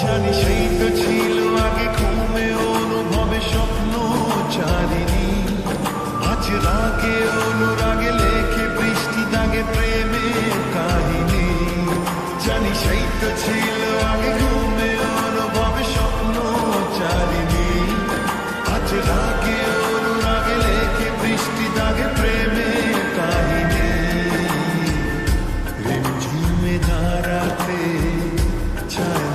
জানি সেই তো ছিল আগে ঘুমে অনুভবে স্বপ্ন চারিনি, আজ রাগে অনুরাগে লেখে বৃষ্টি দাগে প্রেমের কাহিনী। জানি সেই তো ছিল আগে ঘুমে অনুভবে স্বপ্ন চারিনি, আজ রাগে অনুরাগে লেখে বৃষ্টি দাগে প্রেমের কাহিনী। ঝুমে দাঁড়াতে চায়